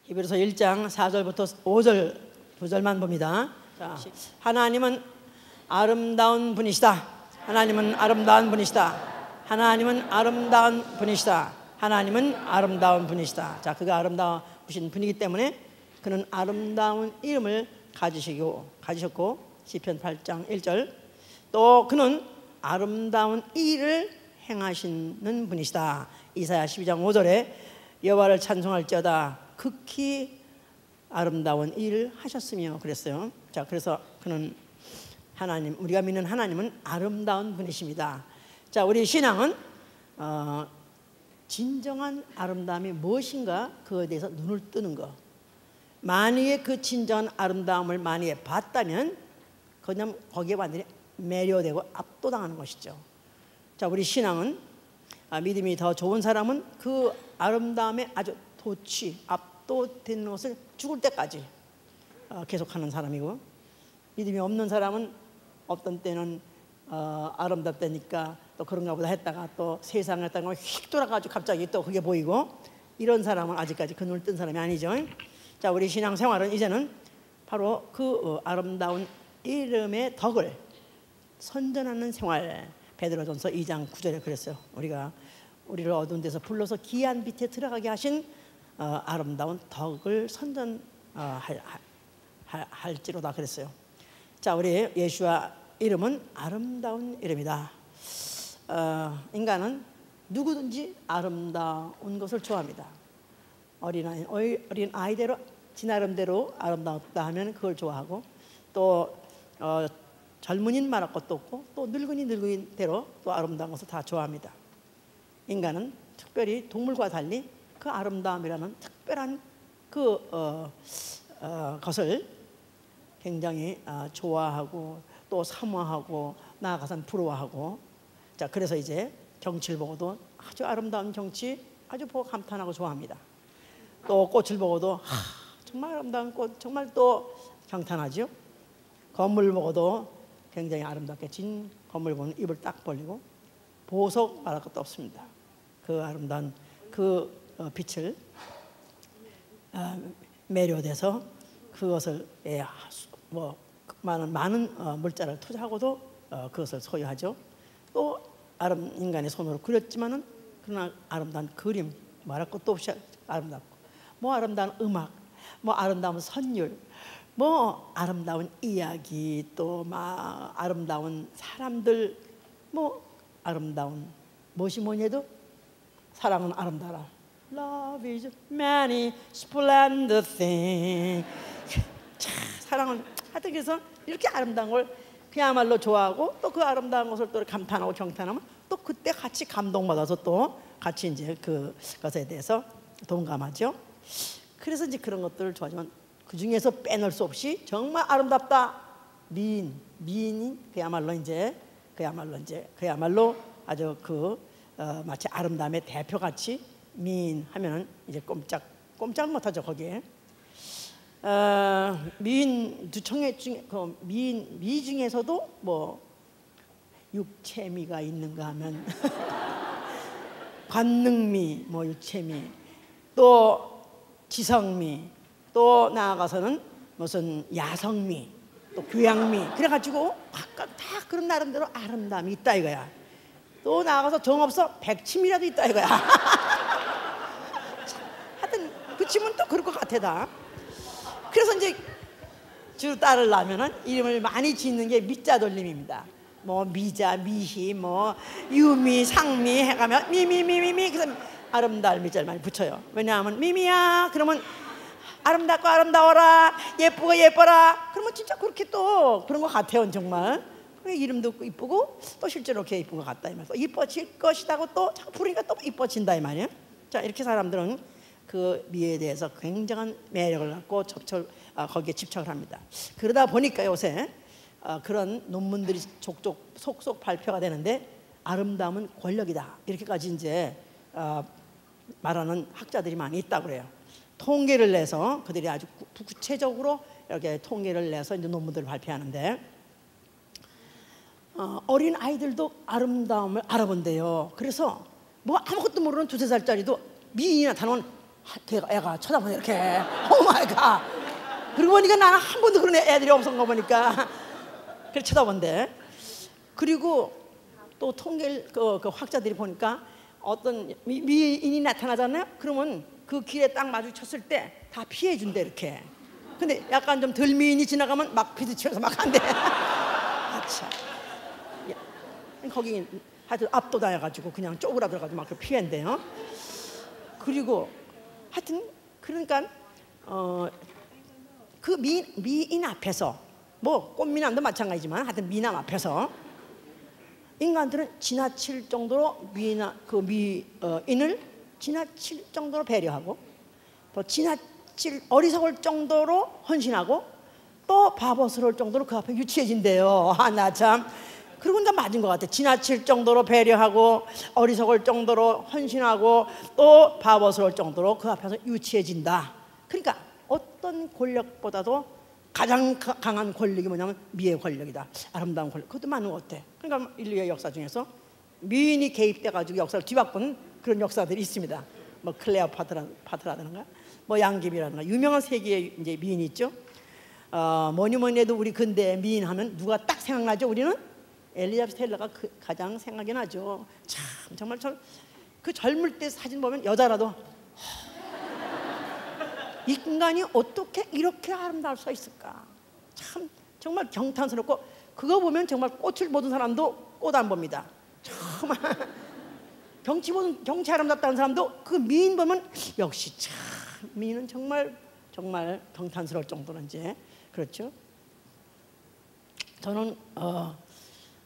히브리서 1장 4절부터 5절 9절만 봅니다. 자, 하나님은 아름다운 분이시다. 하나님은 아름다운 분이시다. 하나님은 아름다운 분이시다. 하나님은 아름다운 분이시다. 자, 그가 아름다우신 분이기 때문에 그는 아름다운 이름을 가지셨고 시편 8장 1절 또 그는 아름다운 일을 행하시는 분이시다. 이사야 12장 5절에 여호와를 찬송할지어다 극히 아름다운 일을 하셨으며 그랬어요. 자, 그래서 그는 하나님, 우리가 믿는 하나님은 아름다운 분이십니다. 자, 우리 신앙은 진정한 아름다움이 무엇인가 그에 대해서 눈을 뜨는 거. 만약에 그 진정한 아름다움을 만약에 봤다면 그냥 거기에 완전히 매료되고 압도당하는 것이죠. 자, 우리 신앙은 믿음이 더 좋은 사람은 그 아름다움에 아주 압도되는 것을 죽을 때까지 계속하는 사람이고, 믿음이 없는 사람은 어떤 때는 아름답다니까 또 그런가 보다 했다가 또 세상에 했다가 휙 돌아가지고 갑자기 또 그게 보이고, 이런 사람은 아직까지 그 눈을 뜬 사람이 아니죠. 자, 우리 신앙생활은 이제는 바로 그 아름다운 이름의 덕을 선전하는 생활. 베드로전서 2장 9절에 그랬어요. 우리를 어두운 데서 불러서 기이한 빛에 들어가게 하신 아름다운 덕을 선전할지로다 그랬어요. 자, 우리 예수와 이름은 아름다운 이름이다. 인간은 누구든지 아름다운 것을 좋아합니다. 어린 아이대로 지 나름대로 아름답다 하면 그걸 좋아하고, 또 젊은이는 말할 것도 없고, 또 늙은이대로 또 아름다운 것을 다 좋아합니다. 인간은 특별히 동물과 달리 그 아름다움이라는 특별한 것을 굉장히 좋아하고 또 사모하고 나아가선 부러워하고. 자, 그래서 이제 경치를 보고도 아주 아름다운 경치 아주 보고 감탄하고 좋아합니다. 또 꽃을 보고도 정말 아름다운 꽃 정말 또 경탄하죠. 건물을 보고도 굉장히 아름답게 진 건물 보면 입을 딱 벌리고 보석 말할 것도 없습니다. 그 아름다운 그 빛을 매료돼서 그것을 많은 물자를 투자하고도 그것을 소유하죠. 또 인간의 손으로 그렸지만은 그러나 아름다운 그림 말할 것도 없이 아름답고, 아름다운 음악, 아름다운 선율, 아름다운 이야기, 또 아름다운 사람들, 아름다운 무엇이 뭐니해도 사랑은 아름다라. Love is many splendid things. 사랑은 하여튼 그래서 이렇게 아름다운 걸 그야말로 좋아하고, 또 그 아름다운 것을 또 감탄하고 경탄하면 또 그때 같이 감동받아서 또 같이 이제 그것에 대해서 동감하죠. 그래서 이제 그런 것들을 좋아하지만 그 중에서 빼놓을 수 없이 정말 아름답다. 미인이 그야말로 아주 마치 아름다움의 대표같이 미인 하면은 이제 꼼짝 못하죠 거기에. 미인 두 청해 중에 미 중에서도 육체미가 있는가 하면 관능미, 육체미, 또 지성미, 또 나아가서는 무슨 야성미, 또 교양미, 그래가지고 각각 다 그런 나름대로 아름다움이 있다 이거야. 또 나아가서 정없어 백치미라도 있다 이거야. 하여튼 붙이면 또 그럴 것 같아 다. 그래서 이제 주 따르려면은 이름을 많이 짓는 게 미자 돌림입니다. 미자, 미희, 유미, 상미 해가면 미미미미미, 그래서 아름다울 미자를 많이 붙여요. 왜냐하면 미미야 그러면 아름답고 아름다워라, 예쁘고 예뻐라, 그러면 진짜 그렇게 또 그런 것 같아요 정말. 이름도 이쁘고 또 실제로 이렇게 이쁜 것 같다 이 말이야. 이뻐질 것이다고 또 자꾸 부르니까 또 이뻐진다 이 말이에요. 자, 이렇게 사람들은 그 미에 대해서 굉장한 매력을 갖고 거기에 집착을 합니다. 그러다 보니까 요새 그런 논문들이 속속 발표가 되는데, 아름다움은 권력이다 이렇게까지 이제 말하는 학자들이 많이 있다고 그래요. 통계를 내서 그들이 아주 구체적으로 이렇게 통계를 내서 이제 논문들을 발표하는데, 어린 아이들도 아름다움을 알아본대요. 그래서 아무것도 모르는 2-3살짜리도 미인이 나타나면 애가 쳐다보네 이렇게. 오 마이 갓. 그러고 보니까 나는 한 번도 그런 애들이 없었던 거 보니까 그렇게 쳐다본대. 그리고 또 통계를 그 학자들이 보니까 어떤 미인이 나타나잖아요. 그러면 그 길에 딱 마주쳤을 때 다 피해준대 이렇게. 근데 약간 좀 덜 미인이 지나가면 막 비드치면서 막 한대. 아차. 거기 하여튼 압도당해가지고 그냥 쪼그라들어가지고 막 피한대요. 그리고 하여튼 그러니까 그 미인 앞에서 뭐 꽃미남도 마찬가지지만 하여튼 미남 앞에서 인간들은 지나칠 정도로 미인을 지나칠 정도로 배려하고 또 지나칠 어리석을 정도로 헌신하고 또 바보스러울 정도로 그 앞에 유치해진대요. 나 참. 그리고 나 맞은 것 같아. 지나칠 정도로 배려하고 어리석을 정도로 헌신하고 또 바보스러울 정도로 그 앞에서 유치해진다. 그러니까 어떤 권력보다도 가장 강한 권력이 뭐냐면 미의 권력이다. 아름다운 권력. 그것도 맞는 것 같아. 그러니까 인류의 역사 중에서 미인이 개입돼가지고 역사를 뒤바꾼 그런 역사들이 있습니다. 뭐 클레오파트라든가 뭐 양귀비라든가 유명한 세계의 이제 미인이 있죠. 뭐니 해도 우리 근대 미인 하면 누가 딱 생각나죠? 우리는 엘리자베스 테일러가 가장 생각이 나죠. 참 정말 그 젊을 때 사진 보면 여자라도 인간이 어떻게 이렇게 아름다울 수 있을까? 참 정말 경탄스럽고 그거 보면 정말 꽃을 보던 사람도 꽃 안 봅니다. 정말 경치 아름답다는 사람도 그 미인 보면 역시 참 미인은 정말 경탄스러울 정도로 이제 그렇죠. 저는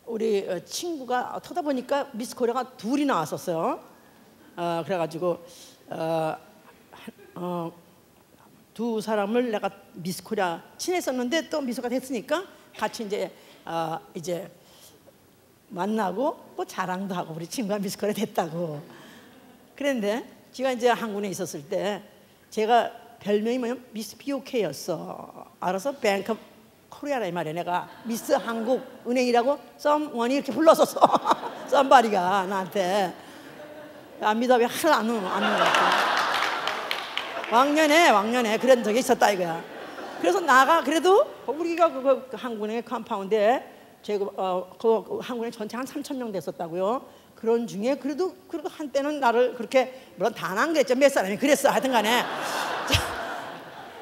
우리 친구가 터다 보니까 미스 코리아가 둘이 나왔었어요. 그래가지고 두 사람을 내가 미스 코리아 친했었는데 또 미스가 됐으니까 같이 이제 만나고 뭐 자랑도 하고 우리 친구가 미스 코리아 됐다고. 그런데 제가 이제 한국에 있었을 때 제가 별명이 뭐냐면 미스 BOK였어. 알아서 뱅크 코리아라 이 말이야. 내가 미스 한국 은행이라고 썸원이 이렇게 불렀었어. 썸바리가 나한테. 안 믿어 왜 하나 안 넣는 것 같아. 왕년에 그런 적이 있었다 이거야. 그래서 나가 그래도 우리가 그 한국은행의 컴파운드에 그 한국은행 전체 한 3,000명 됐었다고요. 그런 중에 그래도 한때는 나를 그렇게 물론 다난 그랬죠. 몇 사람이 그랬어 하여튼간에.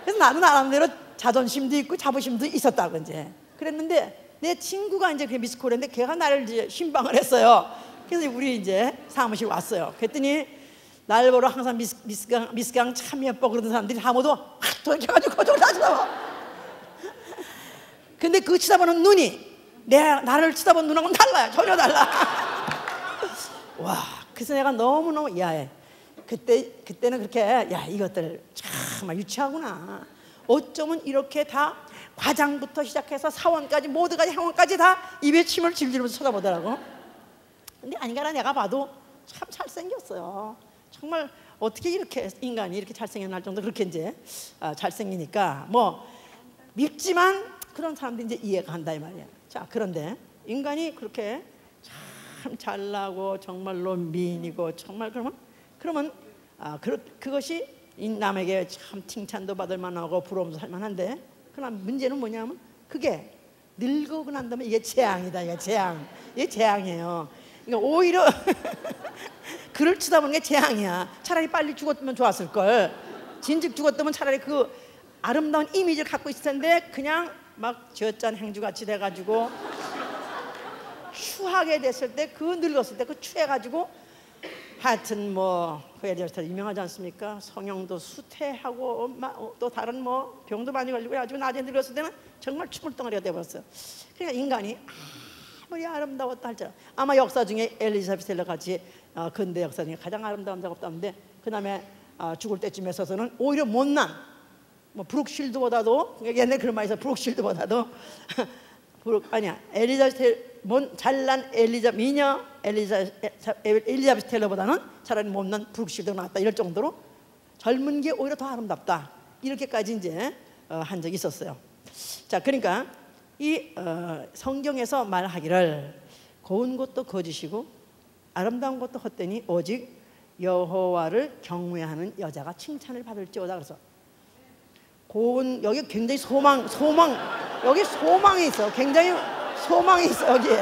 그래서 나도 나름대로 자존심도 있고 자부심도 있었다고 이제 그랬는데 내 친구가 이제 그 미스 코리아인데 걔가 나를 이제 신방을 했어요. 그래서 우리 이제 사무실 왔어요. 그랬더니 날 보러 항상 미스강 참 예뻐 그러던 사람들이 다 모두 확 돌려가지고 그쪽으로 다 쳐다봐. 근데 그 쳐다보는 눈이 나를 쳐다보는 눈하고는 달라요. 전혀 달라. 와, 그래서 내가 너무너무 야해. 그때는 그렇게 야 이것들 참 유치하구나. 어쩌면 이렇게 다 과장부터 시작해서 사원까지 모두가 향원까지 다 입에 침을 질질면서 쳐다보더라고. 근데 아니가라 내가 봐도 참 잘생겼어요. 정말 어떻게 이렇게 인간이 이렇게 잘생겨날 정도 그렇게 이제 잘생기니까 뭐 밉지만 그런 사람들이 이제 이해가 간다 이 말이야. 자 그런데 인간이 그렇게 참 잘나고 정말로 미인이고 정말 그러면 그것이 남에게 참 칭찬도 받을 만하고 부러움도 살 만한데 그러나 문제는 뭐냐면 그게 늙고 난 다음에 이게 재앙이다. 이게 재앙이에요. 그러니까 오히려 그를 쳐다보는 게 재앙이야. 차라리 빨리 죽었으면 좋았을 걸. 진즉 죽었다면 차라리 그 아름다운 이미지를 갖고 있을 텐데 그냥 막 쥐어짠 행주같이 돼가지고 추하게 됐을 때 그 늙었을 때 그 추해가지고 하여튼 뭐 그애들한테 유명하지 않습니까? 성형도 수태하고 또 다른 뭐 병도 많이 걸리고 해가지고 나중에 늙었을 때는 정말 추물덩어리가 돼버렸어요. 그러니까 인간이 아무리 아름다웠다 할지라도 아마 역사 중에 엘리자베스 테일러 같이 근대 역사 중에 가장 아름다운 작업다는데 그 다음에 죽을 때쯤에 서서는 오히려 못난 뭐 브룩실드보다도 옛날에 그런 말이 있어. 브룩실드보다도 잘난 미녀 엘리자베스 테일러보다는 차라리 못난 브룩실드가 나왔다 이럴 정도로 젊은 게 오히려 더 아름답다 이렇게까지 이제 한 적이 있었어요. 자 그러니까 이 성경에서 말하기를 고운 것도 거짓이고 아름다운 것도 헛되니 오직 여호와를 경외하는 여자가 칭찬을 받을지어다. 그래서 고운, 여기 굉장히 소망 여기 소망이 있어. 굉장히 소망이 있어. 여기에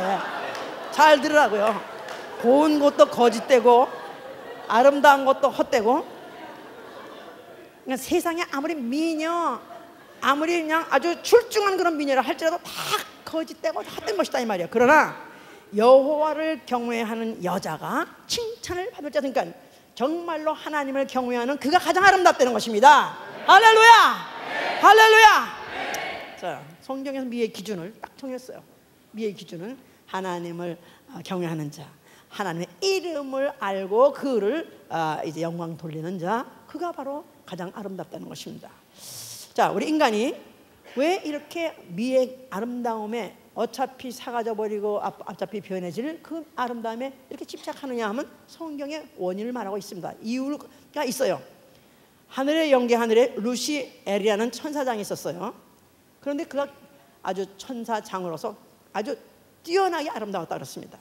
잘 들으라고요. 고운 것도 거짓되고 아름다운 것도 헛되고. 그러니까 세상에 아무리 미녀, 아무리 그냥 아주 출중한 그런 미녀라 할지라도 다 거짓되고 헛된 것이다 이 말이야. 그러나 여호와를 경외하는 여자가 칭찬을 받을 자. 그러니까 정말로 하나님을 경외하는 그가 가장 아름답다는 것입니다. 할렐루야! 할렐루야! 자, 성경에서 미의 기준을 딱 정했어요. 미의 기준은 하나님을 경외하는 자, 하나님의 이름을 알고 그를 이제 영광 돌리는 자, 그가 바로 가장 아름답다는 것입니다. 자, 우리 인간이 왜 이렇게 미의 아름다움에 어차피 사라져 버리고 어차피 변해질 그 아름다움에 이렇게 집착하느냐 하면 성경의 원인을 말하고 있습니다. 이유가 있어요. 하늘의 영계 하늘에 루시엘이라는 천사장이 있었어요. 그런데 그가 아주 천사장으로서 아주 뛰어나게 아름다웠다 그렇습니다.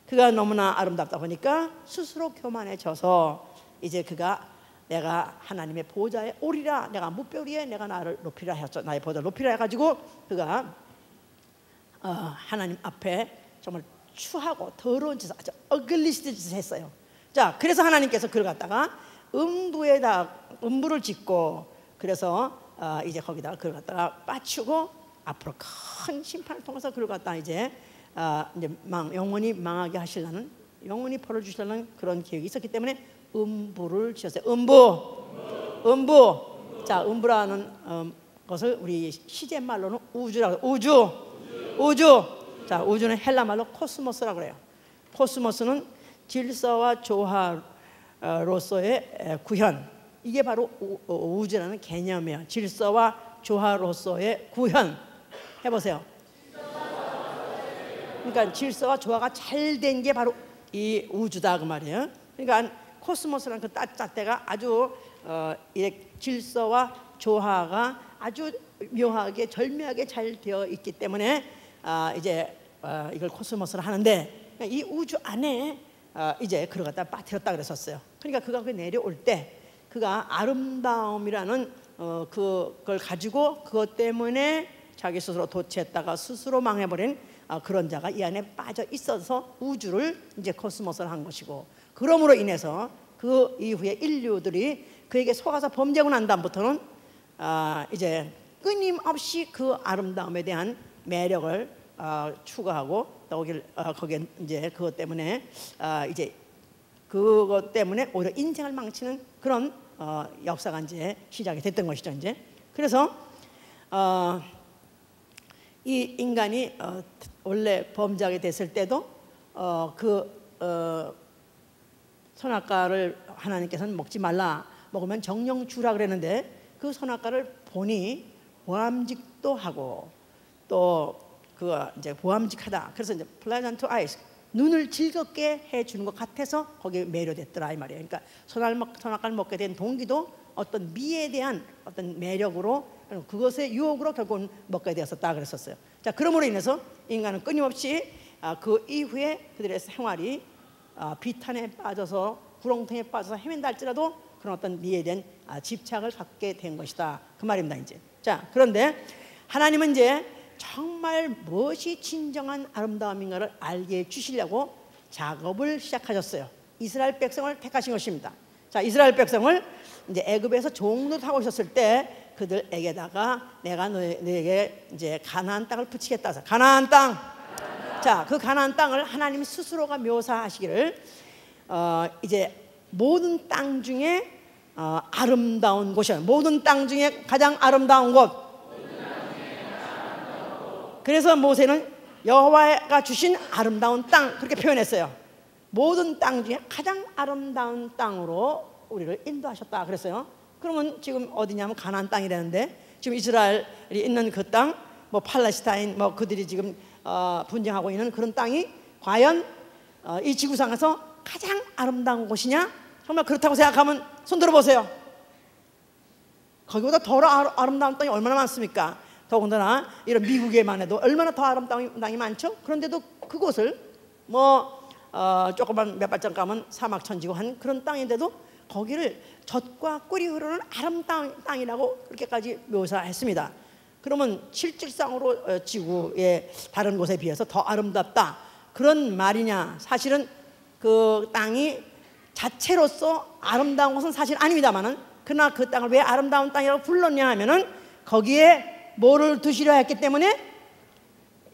그가 너무나 아름답다 보니까 스스로 교만해져서 이제 그가 내가 하나님의 보좌에 오리라, 내가 무뼈리에 내가 나를 높이라 했죠. 나의 보좌를 높이라 해가지고 그가 하나님 앞에 정말 추하고 더러운 짓을, 아주 어글리스트 짓을 했어요. 자, 그래서 하나님께서 그를 갖다가 음부를 짓고, 그래서 이제 거기다가 그를 갖다가 빠추고 앞으로 큰 심판을 통해서 그를 갖다가 이제 영원히 망하게 하시려는, 영원히 벌을 주시려는 그런 계획이 있었기 때문에 음부를 지었어요. 음부. 자, 음부라는 것을 우리 시제 말로는 우주라고. 우주. 자, 우주는 헬라 말로 코스모스라고 그래요. 코스모스는 질서와 조화로서의 구현. 이게 바로 우주라는 개념이에요. 질서와 조화로서의 구현. 해보세요. 그러니까 질서와 조화가 잘 된 게 바로 이 우주다 그 말이에요. 그러니까 코스모스라는 그 잣대가 아주 질서와 조화가 아주 묘하게 절묘하게 잘 되어 있기 때문에 이제 이걸 코스모스를 하는데, 이 우주 안에 이제 그걸 갖다 빠뜨렸다 그랬었어요. 그러니까 그가 그 내려올 때 그가 아름다움이라는 그걸 가지고 그것 때문에 자기 스스로 도취했다가 스스로 망해버린 그런 자가 이 안에 빠져 있어서 우주를 이제 코스모스를 한 것이고, 그러므로 인해서 그 이후에 인류들이 그에게 속아서 범죄하고 난 다음부터는 이제 끊임없이 그 아름다움에 대한 매력을 추구하고 또 거기에 이제 그것 때문에 이제 그것 때문에 오히려 인생을 망치는 그런 역사가 이제 시작이 됐던 것이죠. 이제 그래서 이 인간이 원래 범죄하게 됐을 때도 선악과를 하나님께서는 먹지 말라, 먹으면 정령 주라 그랬는데 그 선악과를 보니 보암직도 하고 또 그가 이제 보암직하다. 그래서 이제 pleasant to eyes, 눈을 즐겁게 해주는 것 같아서 거기에 매료됐더라 이 말이에요. 그러니까 선악과를 먹게 된 동기도 어떤 미에 대한 어떤 매력으로, 그것의 유혹으로 결국은 먹게 되었었다 그랬었어요. 자, 그러므로 인해서 인간은 끊임없이 그 이후에 그들의 생활이 비탄에 빠져서 구렁텅이에 빠져서 헤맨다 할지라도 그런 어떤 미에 대한 집착을 갖게 된 것이다 그 말입니다. 이제 자, 그런데 하나님은 이제 정말 무엇이 진정한 아름다움인가를 알게 해주시려고 작업을 시작하셨어요. 이스라엘 백성을 택하신 것입니다. 자, 이스라엘 백성을 이제 애굽에서 종로 타고 오셨을 때 그들에게다가 내가 너에게 이제 가나안 땅을 붙이겠다 해서 가나안 땅. 자, 그 가나안 땅을 하나님 스스로가 묘사하시기를 이제 모든 땅 중에 아름다운 곳이야. 모든 땅 중에 가장 아름다운 곳. 그래서 모세는 여호와가 주신 아름다운 땅 그렇게 표현했어요. 모든 땅 중에 가장 아름다운 땅으로 우리를 인도하셨다 그랬어요. 그러면 지금 어디냐면 가나안 땅이라는데, 지금 이스라엘이 있는 그 땅, 뭐 팔레스타인, 뭐 그들이 지금 분쟁하고 있는 그런 땅이 과연 이 지구상에서 가장 아름다운 곳이냐? 정말 그렇다고 생각하면 손 들어보세요. 거기보다 더 아름다운 땅이 얼마나 많습니까? 더군다나 이런 미국에만 해도 얼마나 더 아름다운 땅이 많죠. 그런데도 그곳을 뭐 조금만 몇 발짝 가면 사막천지고 한 그런 땅인데도 거기를 젖과 꿀이 흐르는 아름다운 땅이라고 그렇게까지 묘사했습니다. 그러면 실질상으로 지구의 다른 곳에 비해서 더 아름답다 그런 말이냐? 사실은 그 땅이 자체로서 아름다운 것은 사실 아닙니다만은, 그러나 그 땅을 왜 아름다운 땅이라고 불렀냐 하면은 거기에 뭐를 두시려 했기 때문에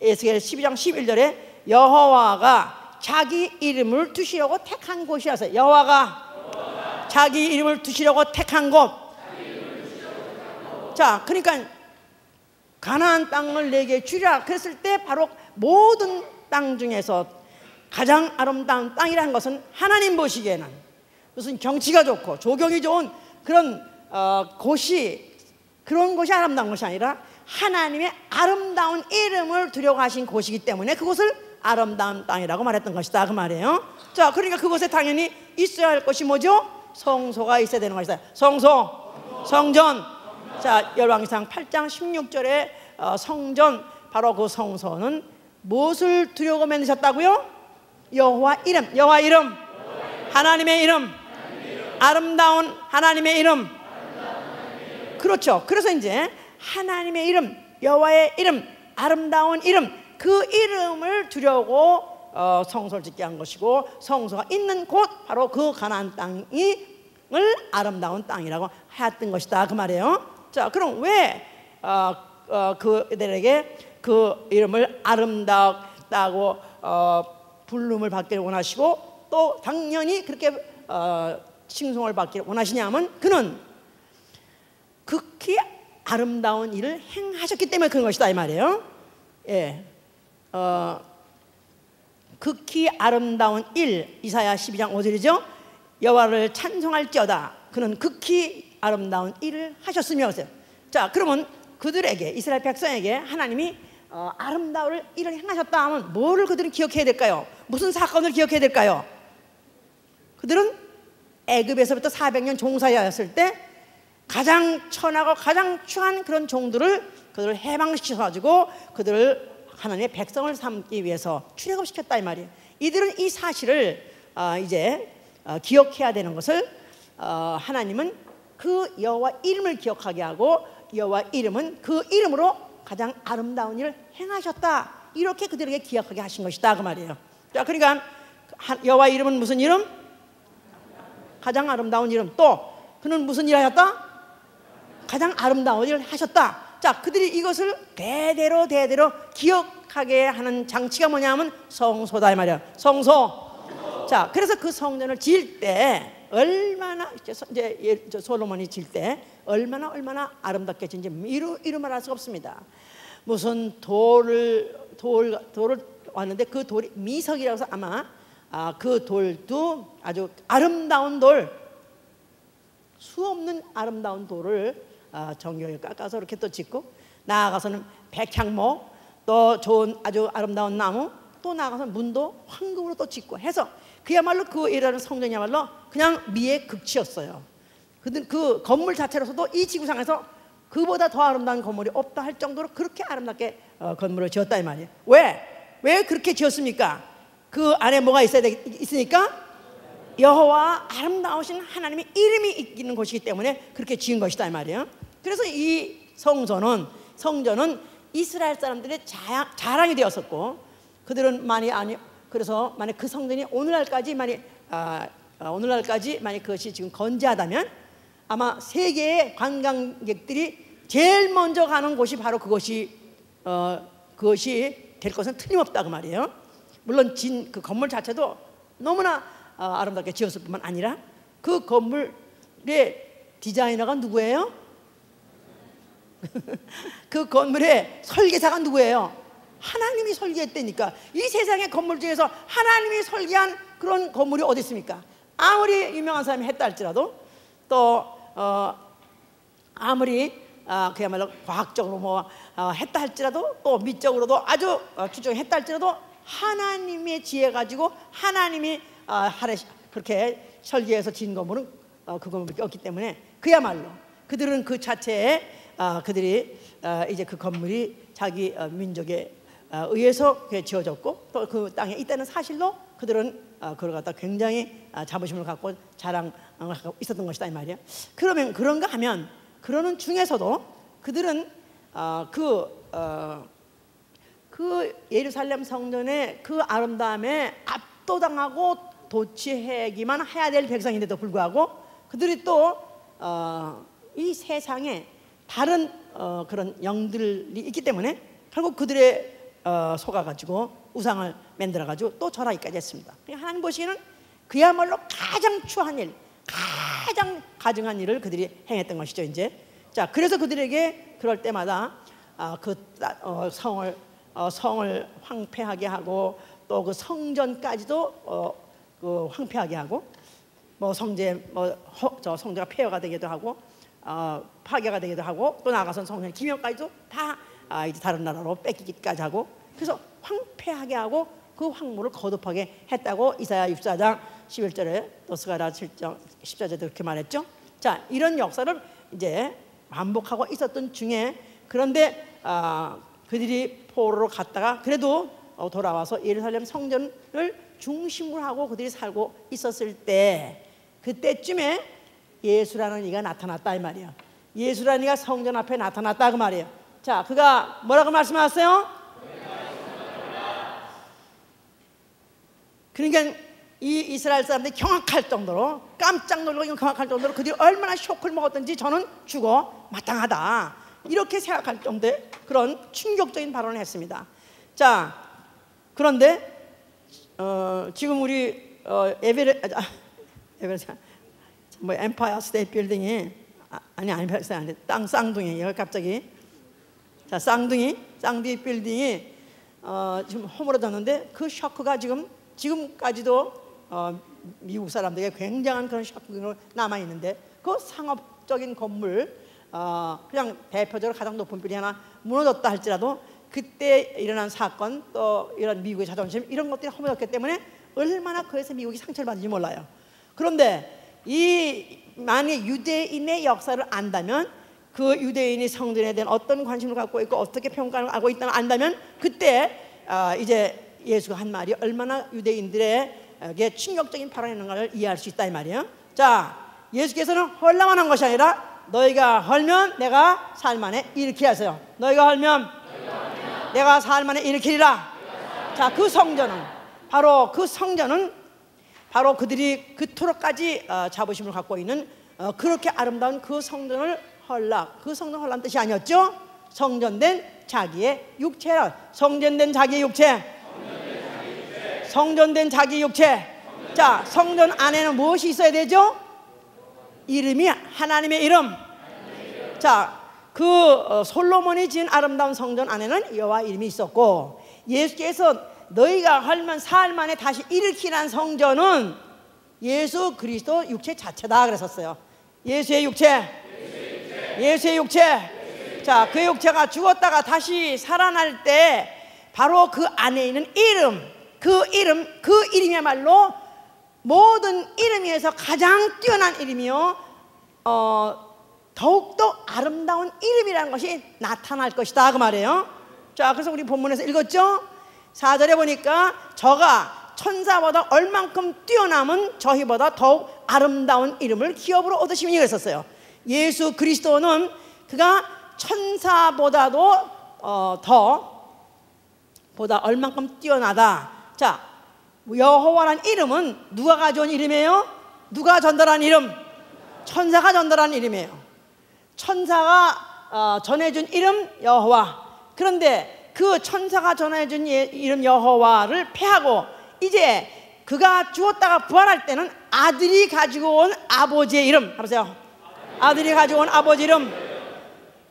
에스겔 12장 11절에 여호와가 자기 이름을 두시려고 택한 곳이라서, 여호와가 자기 이름을 두시려고 택한 곳. 자, 그러니까 가나안 땅을 내게 주리라 그랬을 때 바로 모든 땅 중에서 가장 아름다운 땅이라는 것은 하나님 보시기에는 무슨 경치가 좋고 조경이 좋은 그런 곳이, 그런 곳이 아름다운 것이 아니라 하나님의 아름다운 이름을 두려고 하신 곳이기 때문에 그곳을 아름다운 땅이라고 말했던 것이다 그 말이에요. 자, 그러니까 그곳에 당연히 있어야 할 것이 뭐죠? 성소가 있어야 되는 것이다. 성소, 성전. 자, 열왕기상 8장 16절에 성전, 바로 그 성소는 무엇을 두려고 만드셨다고요? 여호와 이름, 여호와 이름, 하나님의 이름, 아름다운 하나님의 이름. 그렇죠. 그래서 이제 하나님의 이름, 여호와의 이름, 아름다운 이름, 그 이름을 두려고 성소를 짓게 한 것이고, 성소가 있는 곳 바로 그 가나안 땅을 아름다운 땅이라고 하였던 것이다 그 말이에요. 자, 그럼 왜 그들에게 그 이름을 아름답다고 부름을 받기를 원하시고 또 당연히 그렇게 칭송을 받기를 원하시냐면, 그는 극히 아름다운 일을 행하셨기 때문에 그런 것이다 이 말이에요. 예, 극히 아름다운 일, 이사야 12장 5절이죠. 여호와를 찬송할지어다 그는 극히 아름다운 일을 하셨으며. 자, 그러면 그들에게, 이스라엘 백성에게 하나님이 아름다운 일을 행하셨다 하면 뭐를 그들은 기억해야 될까요? 무슨 사건을 기억해야 될까요? 그들은 애굽에서부터 400년 종사하였을 때 가장 천하고 가장 추한 그런 종들을 그들을 해방시켜가지고 그들을 하나님의 백성을 삼기 위해서 출애굽시켰다 이 말이에요. 이들은 이 사실을 이제 기억해야 되는 것을 하나님은 그 여호와 이름을 기억하게 하고, 여호와 이름은 그 이름으로 가장 아름다운 일을 행하셨다, 이렇게 그들에게 기억하게 하신 것이다 그 말이에요. 자, 그러니까 여호와 이름은 무슨 이름? 가장 아름다운 이름. 또 그는 무슨 일을 하셨다? 가장 아름다운 일을 하셨다. 자, 그들이 이것을 대대로 기억하게 하는 장치가 뭐냐면 성소다 이 말이야. 성소. 자, 그래서 그 성전을 지을 때 얼마나 이제 솔로몬이 지을 때 얼마나 아름답게 지은지 이루 말할 수가 없습니다. 무슨 돌을 왔는데 그 돌이 미석이라고 해서 아마 그 돌도 아주 아름다운 돌, 수없는 아름다운 돌을 정교하게 깎아서 이렇게 또 짓고, 나아가서는 백향목, 또 좋은 아주 아름다운 나무, 또 나아가서 문도 황금으로 또 짓고 해서 그야말로 그 이라는 성전이야말로 그냥 미의 극치였어요. 그 건물 자체로서도 이 지구상에서 그보다 더 아름다운 건물이 없다 할 정도로 그렇게 아름답게 건물을 지었다 이 말이에요. 왜 그렇게 지었습니까? 그 안에 뭐가 있으니까 여호와 아름다우신 하나님의 이름이 있는 곳이기 때문에 그렇게 지은 것이다 이 말이에요. 그래서 이 성전은 이스라엘 사람들의 자랑이 되었었고, 그들은 그래서 만약 그 성전이 오늘날까지 만약 그것이 지금 건재하다면 아마 세계의 관광객들이 제일 먼저 가는 곳이 바로 그것이 될 것은 틀림없다 그 말이에요. 물론 그 건물 자체도 너무나 아름답게 지었을 뿐만 아니라 그 건물의 디자이너가 누구예요? 그 건물의 설계사가 누구예요? 하나님이 설계했다니까. 이 세상의 건물 중에서 하나님이 설계한 그런 건물이 어디 있습니까? 아무리 유명한 사람이 했다 할지라도, 또 아무리 그야말로 과학적으로 했다 할지라도, 또 미적으로도 아주 추정했다 할지라도 하나님의 지혜 가지고 하나님이 그렇게 설계해서 지은 건물은 그 건물밖에 없기 때문에 그야말로 그들은 그 자체에 그들이 이제 그 건물이 자기 민족에 의해서 지어졌고 또 그 땅에 있다는 사실로 그들은 그걸 갖다 굉장히 자부심을 갖고 자랑을 갖고 있었던 것이다 이 말이에요. 그러면 그런가 하면 그러는 중에서도 그들은 그 예루살렘 성전의 그 아름다움에 압도당하고 도취하기만 해야 될 백성인데도 불구하고 그들이 또 이 세상에 다른 그런 영들이 있기 때문에 결국 그들의 속아가지고 우상을 만들어가지고 또 절하기까지 했습니다. 하나님 보시기에는 그야말로 가장 추한 일, 가장 가증한 일을 그들이 행했던 것이죠. 이제 자, 그래서 그들에게 그럴 때마다 성을 황폐하게 하고 또 그 성전까지도 그 황폐하게 하고 뭐 성전가 폐허가 되기도 하고 파괴가 되기도 하고 또 나아가서 성전의 기명까지도 다 이제 다른 나라로 뺏기기까지 하고 그래서 황폐하게 하고 그 황무를 거듭하게 했다고 이사야 64장 11절에 또 스가랴 7장 14절에 그렇게 말했죠. 자, 이런 역사를 이제 반복하고 있었던 중에 그런데 그들이 포로로 갔다가 그래도 돌아와서 예루살렘 성전을 중심으로 하고 그들이 살고 있었을 때 그때쯤에 예수라는 이가 나타났다 이 말이에요. 예수라는 이가 성전 앞에 나타났다 그 말이에요. 자, 그가 뭐라고 말씀하셨어요? 그러니까 이 이스라엘 사람들이 경악할 정도로 깜짝 놀라고 경악할 정도로 그들이 얼마나 쇼크를 먹었던지 저는 죽어 마땅하다 이렇게 생각할 정도의 그런 충격적인 발언을 했습니다. 자, 그런데 지금 우리 엠파이어 스테이트 빌딩이 아니 땅 쌍둥이 갑자기 자 쌍둥이 빌딩이 지금 허물어졌는데 그 쇼크가 지금까지도 미국 사람들에게 굉장한 그런 쇼크로 남아 있는데 그 상업적인 건물 그냥 대표적으로 가장 높은 빌딩이 하나 무너졌다 할지라도 그때 일어난 사건 또 이런 미국의 자존심 이런 것들이 허물었기 때문에 얼마나 그래서 미국이 상처를 받는지 몰라요. 그런데 만약 유대인의 역사를 안다면 그 유대인이 성전에 대한 어떤 관심을 갖고 있고 어떻게 평가를 하고 있다는 안다면 그때 이제 예수가 한 말이 얼마나 유대인들에게 충격적인 발언인가를 이해할 수 있다 이 말이에요. 자, 예수께서는 헐라만 한 것이 아니라 너희가 헐면 내가 사흘 만에 일으키라 하세요. 너희가 헐면 내가 사흘 만에 일으키리라. 자, 그 성전은 바로 그들이 그토록까지 자부심을 갖고 있는 그렇게 아름다운 그 성전을 그 성전 헐란 뜻이 아니었죠. 성전된 자기의 육체라. 성전된 자기의 육체. 성전된 자기 육체. 자, 성전 안에는 무엇이 있어야 되죠? 이름이 하나님의 이름. 자, 그 솔로몬이 지은 아름다운 성전 안에는 여호와 이름이 있었고 예수께서 너희가 헐면 사흘 만에 다시 일으키라는 성전은 예수 그리스도 육체 자체다 그랬었어요. 예수의 육체. 자, 그 육체가 죽었다가 다시 살아날 때 바로 그 안에 있는 이름, 그 이름이야말로 모든 이름 중에서 가장 뛰어난 이름이요 더욱더 아름다운 이름이라는 것이 나타날 것이다 그 말이에요. 자, 그래서 우리 본문에서 읽었죠. 4절에 보니까 저가 천사보다 얼만큼 뛰어남은 저희보다 더욱 아름다운 이름을 기업으로 얻으시니 그랬었어요. 예수 그리스도는 그가 천사보다도 보다 얼만큼 뛰어나다. 자, 여호와란 이름은 누가 가져온 이름이에요? 누가 전달한 이름? 천사가 전달한 이름이에요. 천사가 전해준 이름 여호와. 그런데 그 천사가 전해준 이름 여호와를 패하고 이제 그가 죽었다가 부활할 때는 아들이 가지고 온 아버지의 이름. 해보세요. 아들이 가지고 온 아버지 이름.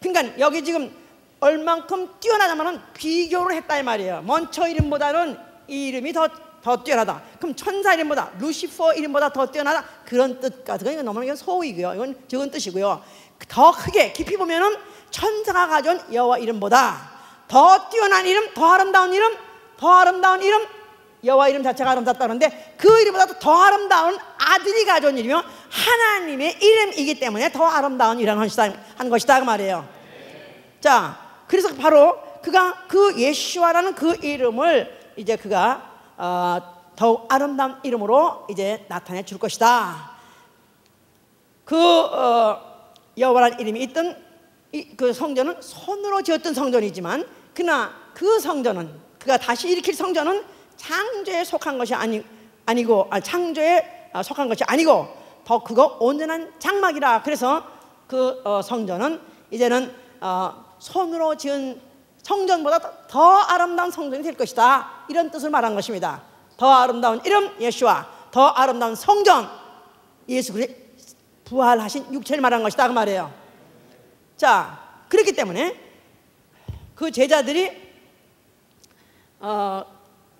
그러니까 여기 지금 얼만큼 뛰어나냐면은 비교를 했다 이 말이에요. 먼저 이름보다는 이 이름이 더 뛰어나다. 그럼 천사 이름보다 루시퍼 이름보다 더 뛰어나다 그런 뜻 같은 건 너무 소위고요. 이건 적은 뜻이고요. 더 크게 깊이 보면은 천사가 가져온 여호와 이름보다 더 뛰어난 이름, 더 아름다운 이름 여호와 이름 자체가 아름답다는데 그 이름보다 더 아름다운 아들이 가져온 이름이요 하나님의 이름이기 때문에 더 아름다운 이라는 한 것이다 그 말이에요. 자, 그래서 바로 그가 그 예수와라는 그 이름을 이제 그가 더욱 아름다운 이름으로 이제 나타내 줄 것이다. 그 여호와라는 이름이 있던 그 성전은 손으로 지었던 성전이지만, 그러나 그 성전은, 그가 다시 일으킬 성전은 창조에 속한 것이 아니고 창조에 속한 것이 아니고 더 크고 온전한 장막이라. 그래서 그 성전은 이제는 손으로 지은 성전보다 더 아름다운 성전이 될 것이다, 이런 뜻을 말한 것입니다. 더 아름다운 이름 예수와 더 아름다운 성전, 예수 그리스도 부활하신 육체를 말한 것이다, 그 말이에요. 자, 그렇기 때문에 그 제자들이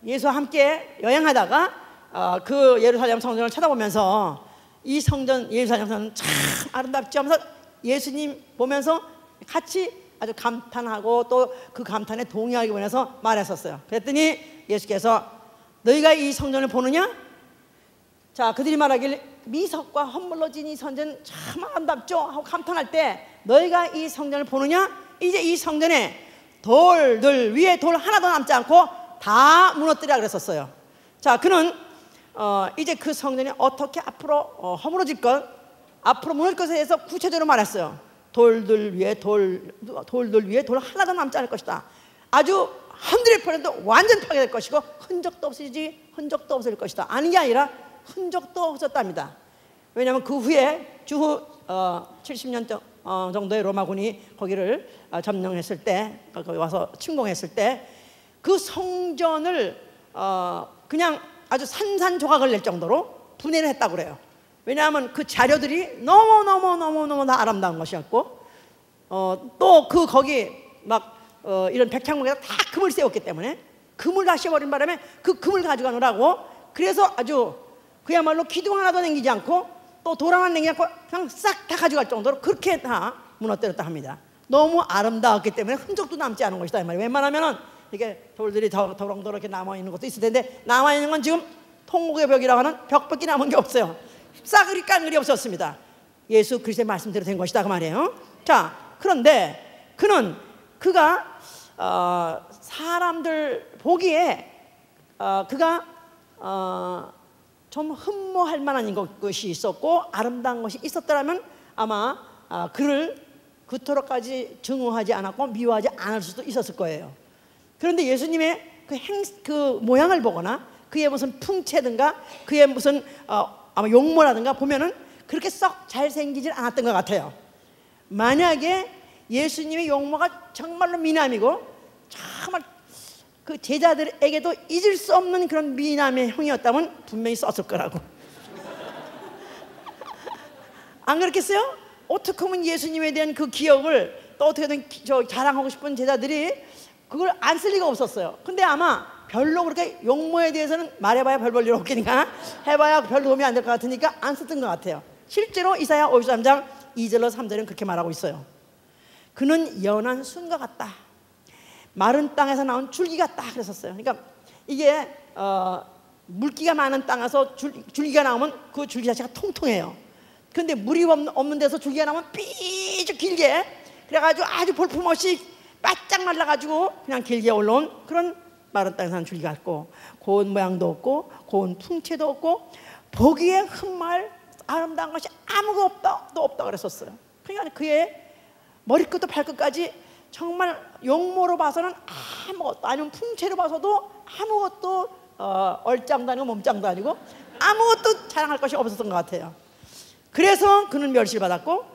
예수와 함께 여행하다가 그 예루살렘 성전을 쳐다보면서 이 성전, 예루살렘 성전 참 아름답지 하면서 예수님 보면서 같이 아주 감탄하고 또 그 감탄에 동의하기 원해서 말했었어요. 그랬더니 예수께서 너희가 이 성전을 보느냐? 자, 그들이 말하길 미석과 헌물로 지은 이 성전 참 아름답죠 하고 감탄할 때, 너희가 이 성전을 보느냐? 이제 이 성전에 돌들 위에 돌 하나도 남지 않고 다 무너뜨리라 그랬었어요. 자, 그는 이제 그 성전이 어떻게 앞으로 허물어질 것, 앞으로 무너질 것에 대해서 구체적으로 말했어요. 돌들 위에 돌 하나도 남지 않을 것이다. 아주 100% 완전 파괴될 것이고 흔적도 없어질 것이다. 아닌 게 아니라 흔적도 없었답니다. 왜냐하면 그 후에 주후 70년 정도의 로마군이 거기를 점령했을 때, 거기 와서 침공했을 때 그 성전을 그냥 아주 산산조각을 낼 정도로 분해를 했다고 그래요. 왜냐하면 그 자료들이 너무 다 아름다운 것이었고, 또 그 거기 막 이런 백향목에다 다 금을 세웠기 때문에 금을 다 씌워버린 바람에 그 금을 가져가느라고, 그래서 아주 그야말로 기둥 하나도 남기지 않고 또 돌 하나 남기지 않고 그냥 싹 다 가져갈 정도로 그렇게 다 무너뜨렸다 합니다. 너무 아름다웠기 때문에 흔적도 남지 않은 것이다 이 말이에요. 웬만하면은 이게 돌들이 더렁더렁 이렇게 남아있는 것도 있을 텐데, 남아있는 건 지금 통곡의 벽이라고 하는 벽밖에 남은 게 없어요. 싸그리 깡그리 없었습니다. 예수 그리스도의 말씀대로 된 것이다 그 말이에요. 자, 그런데 그가 사람들 보기에 그가 좀 흠모할 만한 것이 있었고 아름다운 것이 있었더라면 아마 그를 그토록까지 증오하지 않았고 미워하지 않을 수도 있었을 거예요. 그런데 예수님의 그 모양을 보거나 그의 무슨 풍채든가 그의 무슨 아마 용모라든가 보면은 그렇게 썩 잘생기질 않았던 것 같아요. 만약에 예수님의 용모가 정말로 미남이고 정말 그 제자들에게도 잊을 수 없는 그런 미남의 형이었다면 분명히 썼을 거라고. 안 그렇겠어요? 어떻게 하면 예수님에 대한 그 기억을 또 어떻게든 자랑하고 싶은 제자들이 그걸 안 쓸 리가 없었어요. 근데 아마 별로 그렇게 용모에 대해서는 말해봐야 별 볼 일 없겠니까, 해봐야 별 도움이 안 될 것 같으니까 안 썼던 것 같아요. 실제로 이사야 53장 2절로 3절은 그렇게 말하고 있어요. 그는 연한 순과 같다, 마른 땅에서 나온 줄기 같다 그랬었어요. 그러니까 이게 물기가 많은 땅에서 줄기가 나오면 그 줄기 자체가 통통해요. 그런데 물이 없는 데서 줄기가 나오면 삐쭉 길게, 그래가지고 아주 볼품없이 바짝 말라가지고 그냥 길게 올라온 그런 마른 땅에서 난 줄기 같고, 고운 모양도 없고 고운 풍채도 없고 보기에 흠말 아름다운 것이 아무것도 없다 그랬었어요. 그러니까 그의 머리끝부터 발끝까지 정말 용모로 봐서는 아무것도, 아니면 풍채로 봐서도 아무것도 얼짱도 아니고 몸짱도 아니고 아무것도 자랑할 것이 없었던 것 같아요. 그래서 그는 멸시를 받았고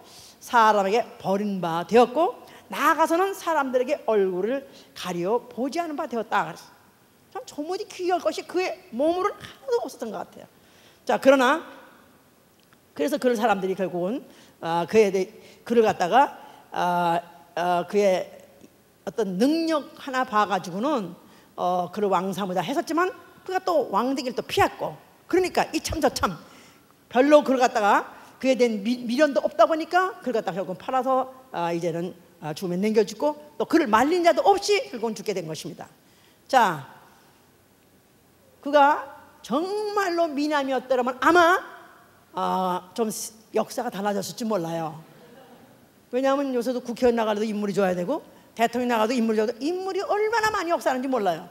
사람에게 버린 바 되었고 나아가서는 사람들에게 얼굴을 가려 보지 않은 바 되었다. 참 조무지 귀할 것이 그의 몸으로는 하나도 없었던 것 같아요. 자, 그래서 그런 사람들이 결국은 그를 갖다가 그의 어떤 능력 하나 봐가지고는 그를 왕 삼으다 했었지만 그가 또 왕되기를 또 피했고, 그러니까 이참 저참 별로 그를 갖다가 그에 대한 미련도 없다 보니까 그를 갖다가 결국 팔아서 이제는 죽으면 남겨주고 또 그를 말린 자도 없이 결국은 죽게 된 것입니다. 자, 그가 정말로 미남이었더라면 아마 좀 역사가 달라졌을지 몰라요. 왜냐하면 요새도 국회의원 나가도 인물이 좋아야 되고 대통령 나가도 인물이 좋아야 되고 인물이 얼마나 많이 역사하는지 몰라요.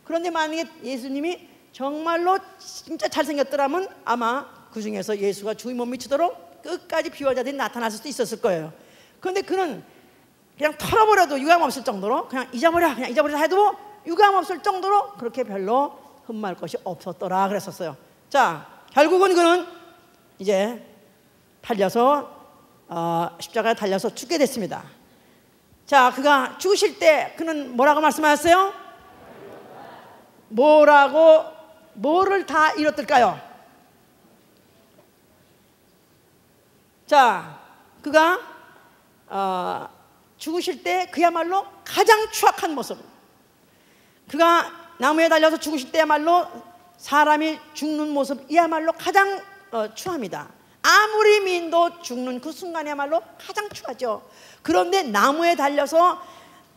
그런데 만약에 예수님이 정말로 진짜 잘생겼더라면 아마 그 중에서 예수가 주의 못 미치도록 끝까지 비화자들이 나타났을 수도 있었을 거예요. 그런데 그는 그냥 털어버려도 유감없을 정도로 그냥 잊어버려 해도 유감없을 정도로 그렇게 별로 흠말 것이 없었더라 그랬었어요. 자, 결국은 그는 이제 십자가에 달려서 죽게 됐습니다. 자, 그가 죽으실 때 그는 뭐라고 말씀하셨어요? 뭐를 다 잃었을까요? 자, 그가 죽으실 때 그야말로 가장 추악한 모습, 그가 나무에 달려서 죽으실 때야말로 사람이 죽는 모습이야말로 가장 추합니다. 아무리 미인도 죽는 그 순간이야말로 가장 추하죠. 그런데 나무에 달려서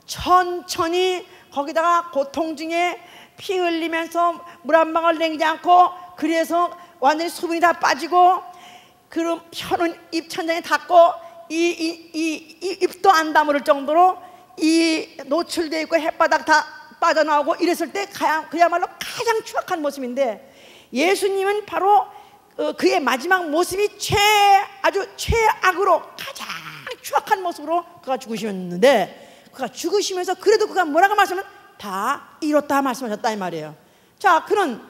천천히 거기다가 고통 중에 피 흘리면서 물 한 방울 내리지 않고, 그래서 완전히 수분이 다 빠지고 그럼 혀는 입 천장에 닿고 이 입도 안 다물을 정도로 이 노출되어 있고 햇바닥 다 빠져나오고 이랬을 때 그야말로 가장 추악한 모습인데, 예수님은 바로 그의 마지막 모습이 아주 최악으로 가장 추악한 모습으로 그가 죽으셨는데, 그가 죽으시면서 그래도 그가 뭐라고 말씀하면 다 이뤘다 말씀하셨다 이 말이에요. 자, 그는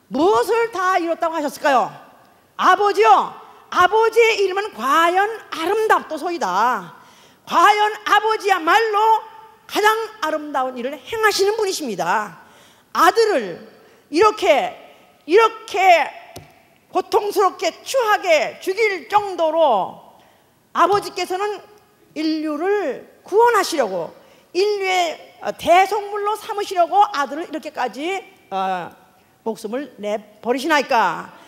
무엇을 다 이뤘다고 하셨을까요? 아버지요, 아버지의 이름은 과연 아름답도소이다. 과연 아버지야말로 가장 아름다운 일을 행하시는 분이십니다. 아들을 이렇게 고통스럽게 추하게 죽일 정도로 아버지께서는 인류를 구원하시려고, 인류의 대속물로 삼으시려고 아들을 이렇게까지 목숨을 내버리시나이까.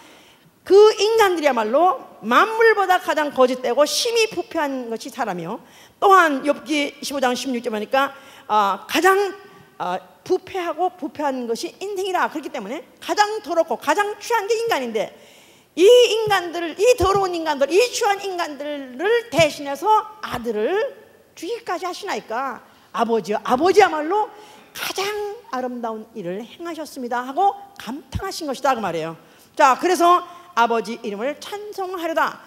그 인간들이야말로 만물보다 가장 거짓되고 심히 부패한 것이 사람이요, 또한 욥기 15장 16절 보니까 가장 부패하고 부패한 것이 인생이라. 그렇기 때문에 가장 더럽고 가장 추한 게 인간인데, 이 더러운 인간들, 이 추한 인간들을 대신해서 아들을 죽이기까지 하시나이까. 아버지요, 아버지야말로 가장 아름다운 일을 행하셨습니다 하고 감탄하신 것이다 그 말이에요. 자, 그래서 아버지 이름을 찬송하려다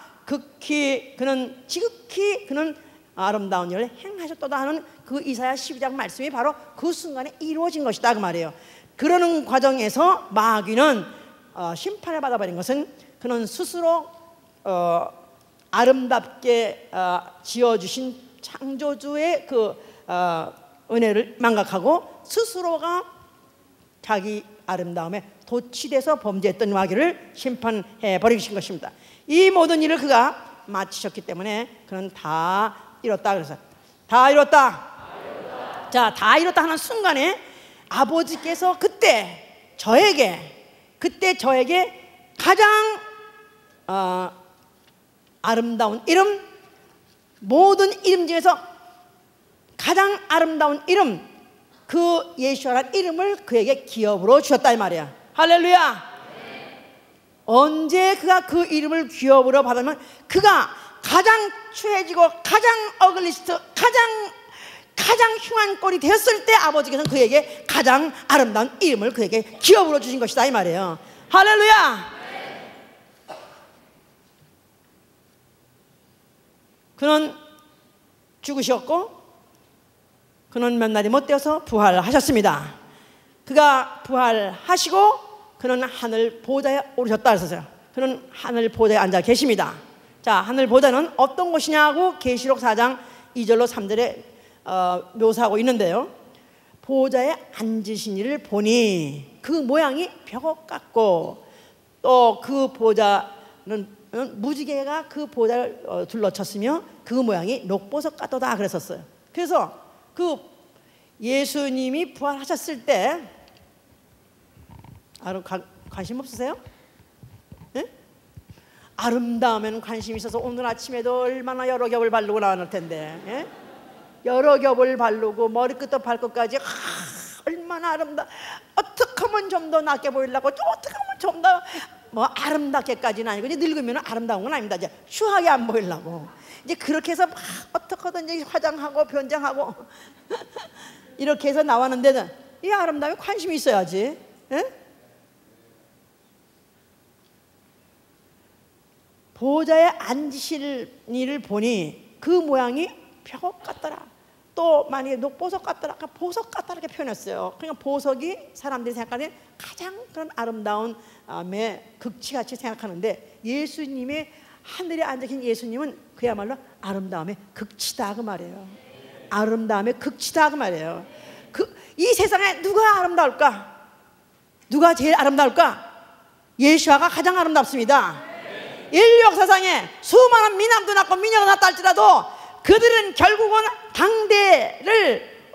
지극히 그는 아름다운 일을 행하셨도다 하는 그 이사야 12장 말씀이 바로 그 순간에 이루어진 것이다 그 말이에요. 그러는 과정에서 마귀는 심판을 받아버린 것은 그는 스스로 아름답게 지어주신 창조주의 은혜를 망각하고 스스로가 자기 아름다움에 도취돼서 범죄했던 마귀를 심판해 버리신 것입니다. 이 모든 일을 그가 마치셨기 때문에 그는 다 이뤘다. 그래서 다 이뤘다. 자, 다 이뤘다 하는 순간에 아버지께서 그때 저에게 가장 아름다운 이름, 모든 이름 중에서 가장 아름다운 이름, 그 예수라는 이름을 그에게 기업으로 주셨다 이 말이야. 할렐루야. 언제 그가 그 이름을 기업으로 받으면 그가 가장 추해지고 가장 어글리스트, 가장 흉한 꼴이 되었을 때 아버지께서는 그에게 가장 아름다운 이름을 그에게 기업으로 주신 것이다 이 말이에요. 할렐루야. 그는 죽으셨고 그는 몇 날이 못 되어서 부활하셨습니다. 그가 부활하시고 그는 하늘 보좌에 오르셨다 했었어요. 그는 하늘 보좌에 앉아 계십니다. 자, 하늘 보좌는 어떤 곳이냐고 계시록 4장 2절로 3절에 묘사하고 있는데요, 보좌에 앉으신 이를 보니 그 모양이 벽옥 같고 또 그 보좌는 무지개가 그 보좌를 둘러쳤으며 그 모양이 녹보석 같도다 그랬었어요. 그래서 그 예수님이 부활하셨을 때 관심 없으세요? 네? 아름다우면 관심 있어서 오늘 아침에도 얼마나 여러 겹을 바르고 나왔을 텐데, 예? 여러 겹을 바르고 머리끝부터 발끝까지 얼마나 어떻게 하면 좀 더 낫게 보이려고, 어떻게 하면 좀 더 뭐 아름답게까지는 아니고, 이제 늙으면 아름다운 건 아닙니다. 이제 추하게 안 보이려고 이제 그렇게 해서 어떻게든지 화장하고 변장하고 이렇게 해서 나왔는데는 이 아름다움에 관심이 있어야지. 예? 보좌에 앉으실 이를 보니 그 모양이 벽 같더라. 또 만약에 녹보석 같더라, 보석 같다 이렇게 표현했어요. 그러니까 보석이 사람들이 생각하는 가장 그런 아름다운 극치같이 생각하는데, 예수님의 하늘에 앉아 계신 예수님은 그야말로 아름다움의 극치다 그 말이에요. 아름다움의 극치다 그 말이에요. 이 세상에 누가 아름다울까? 누가 제일 아름다울까? 예수아가 가장 아름답습니다. 인류 역사상에 수많은 미남도 낳고 미녀가 낳았다 할지라도 그들은 결국은 당대를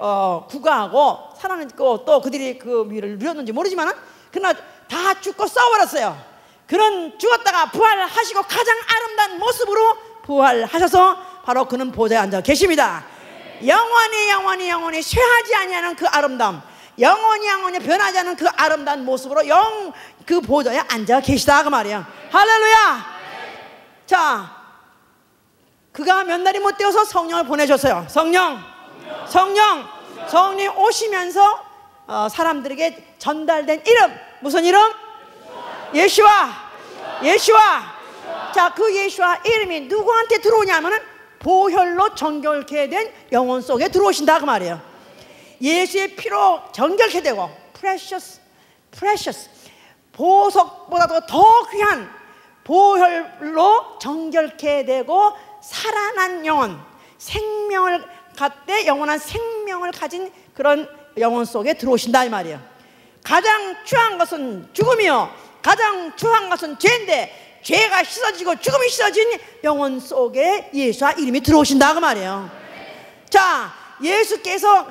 구가하고 살아남고 또 그들이 그 위를 누렸는지 모르지만 그러나 다 죽고 싸워버렸어요. 그런 죽었다가 부활하시고 가장 아름다운 모습으로 부활하셔서 바로 그는 보좌에 앉아 계십니다. 영원히 쇠하지 아니하는 그 아름다움, 영원히 변하지 않는 그 아름다운 모습으로 그 보좌에 앉아 계시다 그 말이에요. 할렐루야. 자, 그가 몇 날이 못 되어서 성령을 보내줬어요. 성령 오시면서 사람들에게 전달된 이름, 무슨 이름? 예수와. 자, 그 예수와 이름이 누구한테 들어오냐면은 보혈로 정결케 된 영혼 속에 들어오신다 그 말이에요. 예수의 피로 정결케 되고 precious 보석보다도 더 귀한 보혈로 정결케 되고 살아난 영혼, 생명을 갖되 영원한 생명을 가진 그런 영혼 속에 들어오신다 이 말이에요. 가장 추한 것은 죽음이요, 가장 추한 것은 죄인데 죄가 씻어지고 죽음이 씻어진 영혼 속에 예수와 이름이 들어오신다 그 말이에요. 자, 예수께서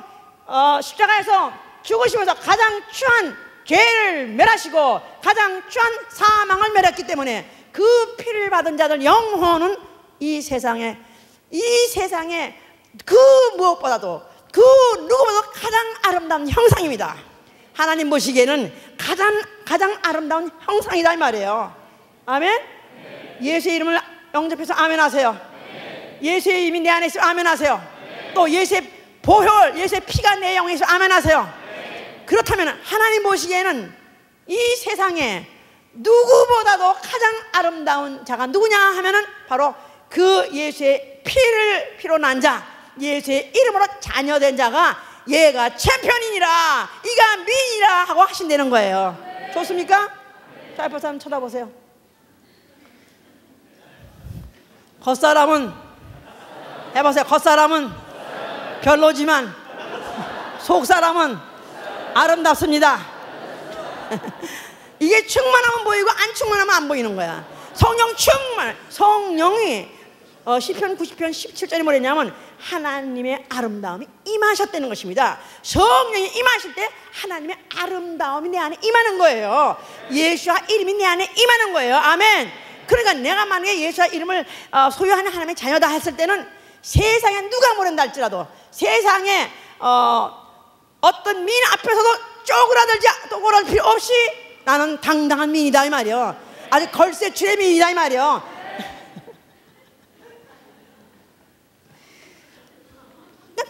십자가에서 죽으시면서 가장 추한 죄를 멸하시고 가장 추한 사망을 멸했기 때문에 그 피를 받은 자들 영혼은 이 세상에 그 무엇보다도 그 누구보다도 가장 아름다운 형상입니다. 하나님 보시기에는 가장 아름다운 형상이다 이 말이에요. 아멘. 예수의 이름을 영접해서 아멘 하세요. 예수의 이름이 내 안에 있으면 아멘 하세요. 또 예수의 보혈, 예수의 피가 내 영에 있으면 아멘 하세요. 그렇다면 하나님 보시기에는 이 세상에 누구보다도 가장 아름다운 자가 누구냐 하면은 바로 그 예수의 피로 난 자, 예수의 이름으로 자녀된 자가 얘가 챔피언이니라, 이가 미인이라 하고 하신다는 거예요. 좋습니까? 자, 옆에 사람 쳐다보세요. 겉사람은 해보세요. 겉사람은 별로지만 속사람은 아름답습니다. 이게 충만하면 보이고 안 충만하면 안 보이는 거야. 성령이 시편 90편 17절이 뭐랬냐면 하나님의 아름다움이 임하셨다는 것입니다. 성령이 임하실 때 하나님의 아름다움이 내 안에 임하는 거예요. 예수와 이름이 내 안에 임하는 거예요. 아멘. 그러니까 내가 만약에 예수와 이름을 소유하는 하나님의 자녀다 했을 때는 세상에 누가 뭐란다 할지라도 세상에 어떤 민 앞에서도 쪼그라들 필요 없이 나는 당당한 민이다 이 말이요. 아주 걸쇠출의 민이다 이 말이요.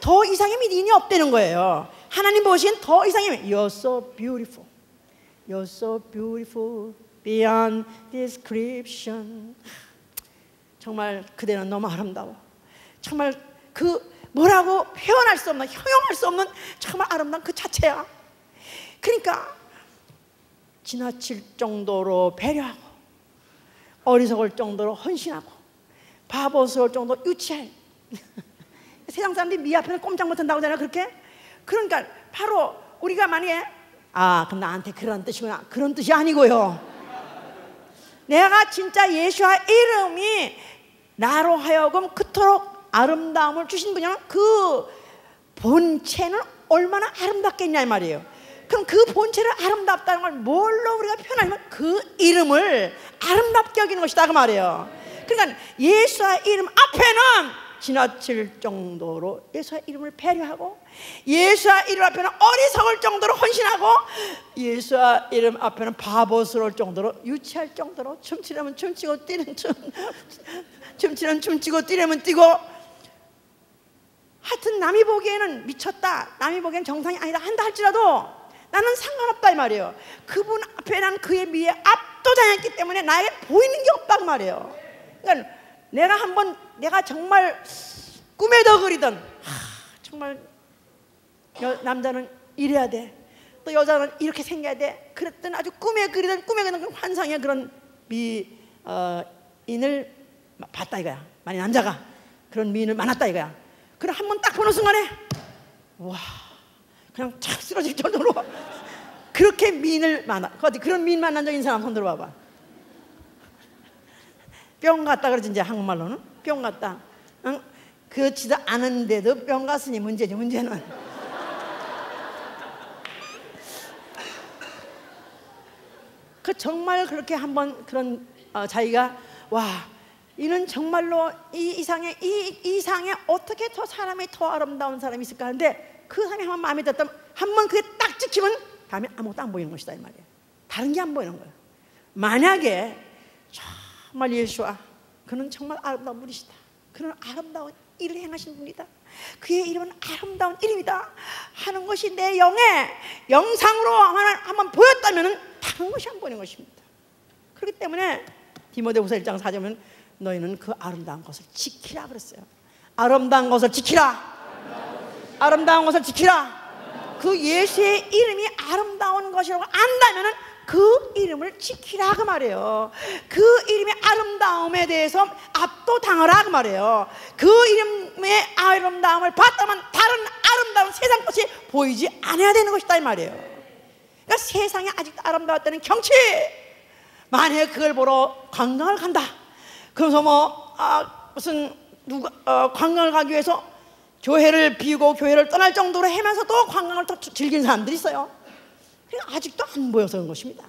더 이상의 미인이 없다는 거예요. 하나님 보시기엔 더 이상의 You're so beautiful, You're so beautiful beyond description. 정말 그대는 너무 아름다워. 정말 그 뭐라고 표현할 수 없는, 형용할 수 없는 정말 아름다운 그 자체야. 그러니까 지나칠 정도로 배려하고 어리석을 정도로 헌신하고 바보스러울 정도로 유치할 세상 사람들이 미 앞에서 꼼짝 못한다고 하잖아요. 그렇게. 그러니까 바로 우리가 만약에 그럼 나한테 그런 뜻이구나, 그런 뜻이 아니고요. 내가 진짜 예수와 이름이 나로 하여금 그토록 아름다움을 주신 분이면 그 본체는 얼마나 아름답겠냐 이 말이에요. 그럼 그 본체를 아름답다는 걸 뭘로 우리가 표현하면 그 이름을 아름답게 여기는 것이다 그 말이에요. 그러니까 예수와 이름 앞에는 지나칠 정도로 예수와 이름을 배려하고 예수와 이름 앞에는 어리석을 정도로 헌신하고 예수와 이름 앞에는 바보스러울 정도로 유치할 정도로 춤추려면 춤추고 뛰는 춤추려면 춤추고 뛰려면 뛰고 하여튼 남이 보기에는 미쳤다, 남이 보기에는 정상이 아니다 한다 할지라도 나는 상관없다 이 말이에요. 그분 앞에 난 그의 미에 압도당했기 때문에 나에게 보이는 게 없다 그 말이에요. 그러니까 내가 정말 꿈에도 그리던 정말 남자는 이래야 돼, 또 여자는 이렇게 생겨야 돼, 그랬던 아주 꿈에 그리던 그런 환상의 그런 미인을 봤다 이거야. 만약 남자가 그런 미인을 만났다 이거야. 그럼 한 번 딱 보는 순간에 와, 그냥 착 쓰러질 정도로 그렇게 미인을 만나. 어디 그런 미인 만난 적 있는 사람 손 들어봐봐. 뿅 갔다 그러지, 이제 한국말로는 뿅 갔다. 응? 그렇지도 않은데도 뿅 갔으니 문제지. 문제는 그 정말 그렇게 한번 그런 자기가 와, 이는 정말로 이 이상에 어떻게 더 사람이 더 아름다운 사람이 있을까 하는데, 그 사람이 한번 마음에 들었다면 한번 그게 딱 찍히면 다음에 아무것도 안 보이는 것이다 이 말이야. 다른 게 안 보이는 거야. 만약에 정말 예수와 그는 정말 아름다운 분이시다, 그는 아름다운 일을 행하신 분이다, 그의 이름은 아름다운 이름이다 하는 것이 내 영의 영상으로 한번 보였다면 다른 것이 안 보이는 것입니다. 그렇기 때문에 디모데후서 1장 4절에 보면 너희는 그 아름다운 것을 지키라 그랬어요. 아름다운 것을 지키라. 아름다운 것을 지키라. 그 예수의 이름이 아름다운 것이라고 안다면 그 이름을 지키라 그 말이에요. 그 이름의 아름다움에 대해서 압도당하라 그 말이에요. 그 이름의 아름다움을 봤다면 다른 아름다운 세상 것이 보이지 않아야 되는 것이다 이 말이에요. 그러니까 세상에 아직도 아름다웠다는 경치, 만약에 그걸 보러 관광을 간다, 그래서 관광을 가기 위해서 교회를 비우고 교회를 떠날 정도로 하면서도 관광을 또 즐기는 사람들이 있어요. 그러니까 아직도 안 보여서 그런 것입니다.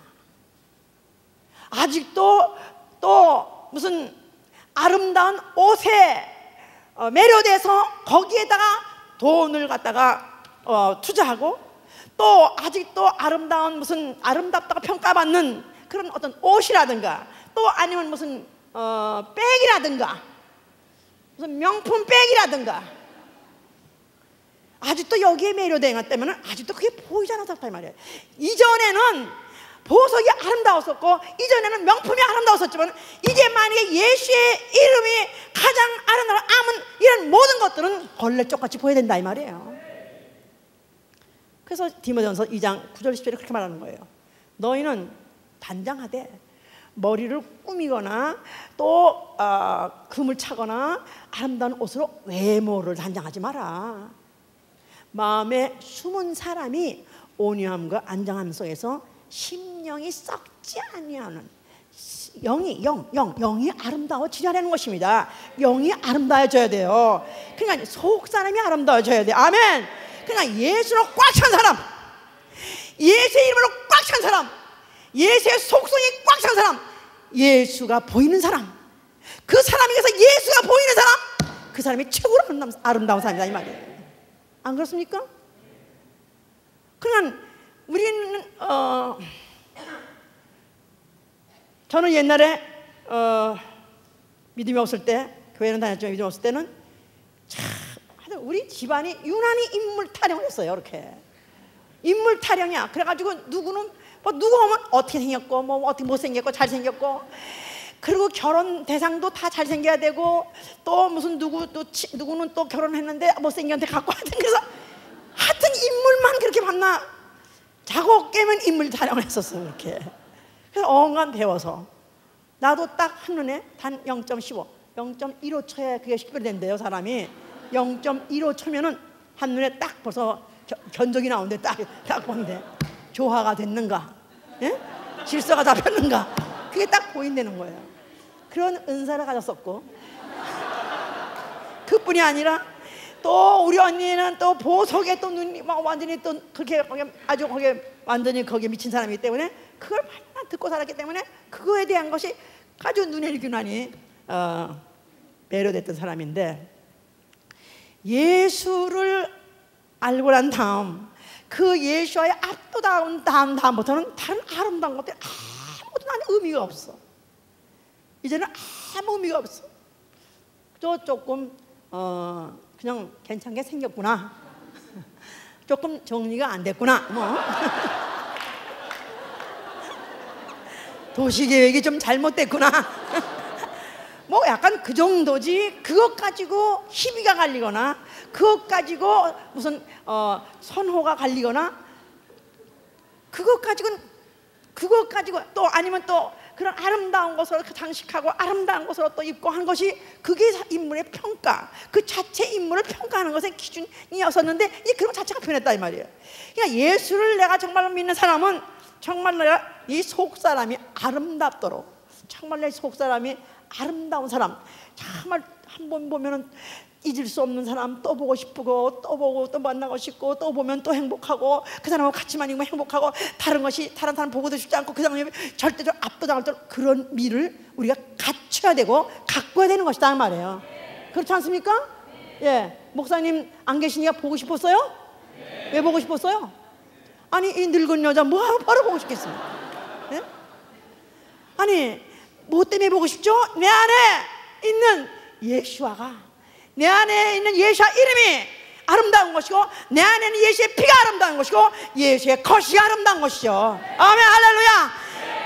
아직도 또 무슨 아름다운 옷에 매료돼서 거기에다가 돈을 갖다가 투자하고, 또 아직도 아름다운 무슨 아름답다고 평가받는 그런 어떤 옷이라든가, 또 아니면 무슨 백이라든가 무슨 명품 백이라든가, 아직도 여기에 매료되어 있다면 아직도 그게 보이지 않았다 이 말이에요. 이전에는 보석이 아름다웠었고, 이전에는 명품이 아름다웠었지만, 이제 만약에 예수의 이름이 가장 아름다운 이런 모든 것들은 걸레쪽같이 보여야 된다 이 말이에요. 그래서 디모데전서 2장 9절 10절에 그렇게 말하는 거예요. 너희는 단장하되 머리를 꾸미거나 또 금을 차거나 아름다운 옷으로 외모를 단장하지 마라. 마음에 숨은 사람이 온유함과 안정함 속에서 심령이 썩지 아니하는, 영이 아름다워지려는 것입니다. 영이 아름다워져야 돼요. 그러니까 속 사람이 아름다워져야 돼. 아멘. 그러니까 예수로 꽉 찬 사람, 예수의 이름으로 꽉 찬 사람, 예수의 속성이 꽉 찬 사람, 예수가 보이는 사람, 그 사람에게서 예수가 보이는 사람, 그 사람이 최고로 아름다운 사람이다 이 말이에요. 안 그렇습니까? 그러니까 우리는 저는 옛날에 믿음이 없을 때, 교회는 다녔지만 믿음이 없을 때는 참 우리 집안이 유난히 인물 타령을 했어요. 이렇게 인물 타령이야. 그래가지고 누구는 누구 오면 어떻게 생겼고 어떻게 못생겼고 잘생겼고, 그리고 결혼 대상도 다 잘생겨야 되고, 또 무슨 누구는 또 결혼했는데 못생겼는데 갖고 하여튼, 그래서 하여튼 인물만 그렇게 봤나, 자고 깨면 인물 타령을 했었어요. 이렇게. 그래서 어언간 배워서 나도 딱 한눈에 단 0.15, 0.15초에 그게 식별된대요. 사람이 0.15초면은 한눈에 딱 벌써 견적이 나오는데 딱 보는데 조화가 됐는가, 예? 질서가 잡혔는가, 그게 딱 보인다는 거예요. 그런 은사를 가졌었고, 그뿐이 아니라 또 우리 언니는 또 보석에 또 눈이 막 완전히 또 그렇게 아주 거기에 완전히 거기에 미친 사람이기 때문에 그걸 맨날 듣고 살았기 때문에 그거에 대한 것이 아주 눈에 익으나니 매료됐던 사람인데, 예수를 알고 난 다음 그 예수와의 압도다운 다음부터는 다른 아름다운 것들이 아무것도 나는 의미가 없어. 이제는 아무 의미가 없어. 저 조금 그냥 괜찮게 생겼구나, 조금 정리가 안 됐구나, 뭐 도시계획이 좀 잘못됐구나 뭐 약간 그 정도지 그것 가지고 시비가 갈리거나 그것 가지고 무슨 선호가 갈리거나 그것 가지고 또 아니면 또 그런 아름다운 것으로 장식하고 아름다운 것으로 또 입고 한 것이 그게 인물의 평가, 그 자체 인물을 평가하는 것의 기준이었었는데 이제 그런 자체가 변했다 이 말이에요. 그러니까 예수를 내가 정말로 믿는 사람은 정말 내가 이 속사람이 아름답도록, 정말 내 속사람이 아름다운 사람, 정말 한 번 보면은 잊을 수 없는 사람, 또 보고 싶고 또 보고 또 만나고 싶고 또 보면 또 행복하고 그 사람하고 같이만 있으면 행복하고 다른 사람 보고도 싶지 않고 그 사람이 절대적으로 압도당할 그런 미를 우리가 갖춰야 되고 가꿔야 되는 것이다 그 말이에요. 그렇지 않습니까? 예, 목사님 안 계시니까 보고 싶었어요? 왜 보고 싶었어요? 아니 이 늙은 여자 뭐하러 보고 싶겠습니까? 예? 아니 뭐 때문에 보고 싶죠? 내 안에 있는 예수아가, 내 안에 있는 예수의 이름이 아름다운 것이고 내 안에 있는 예수의 피가 아름다운 것이고 예수의 겉이 아름다운 것이죠. 아멘 할렐루야.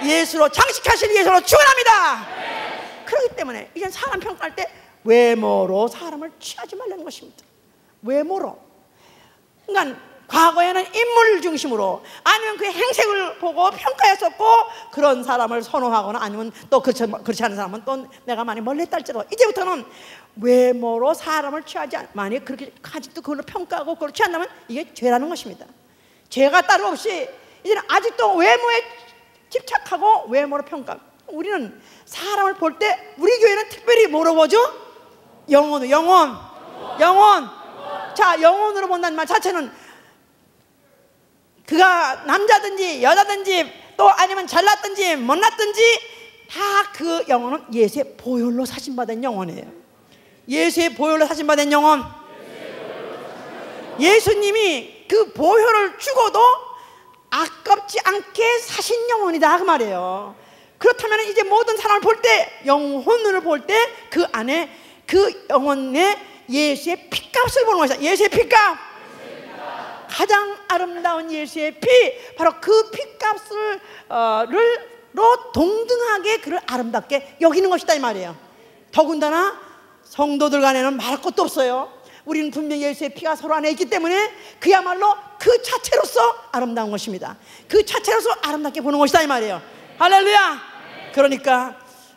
예수로 장식하신 예수로 축원합니다. 그렇기 때문에 이제 사람 평가할 때 외모로 사람을 취하지 말라는 것입니다. 외모로. 그러니까 과거에는 인물 중심으로 아니면 그 행색을 보고 평가했었고 그런 사람을 선호하거나 아니면 또 그렇지 않은 사람은 또 내가 많이 멀리했다 할지라도 이제부터는 외모로 사람을 취하지 않, 만약 그렇게 아직도 그걸로 평가하고 그걸 취한다면 이게 죄라는 것입니다. 죄가 따로 없이 이제는 아직도 외모에 집착하고 외모로 평가. 우리는 사람을 볼 때 우리 교회는 특별히 뭐로 보죠? 영혼. 자, 영혼으로 본다는 말 자체는 그가 남자든지 여자든지 또 아니면 잘났든지 못났든지 다 그 영혼은 예수의 보혈로 사신받은 영혼이에요. 예수의 보혈로 사신받은 영혼. 예수님이 그 보혈을 주고도 아깝지 않게 사신 영혼이다 그 말이에요. 그렇다면 이제 모든 사람을 볼 때, 영혼을 볼 때 그 안에 그 영혼의 예수의 피값을 보는 것이다. 예수의 피값. 가장 아름다운 예수의 피, 바로 그 피값을 로 동등하게 그를 아름답게 여기는 것이다 이 말이에요. 더군다나 성도들 간에는 말할 것도 없어요. 우리는 분명히 예수의 피가 서로 안에 있기 때문에 그야말로 그 자체로서 아름다운 것입니다. 그 자체로서 아름답게 보는 것이다 이 말이에요. 할렐루야. 그러니까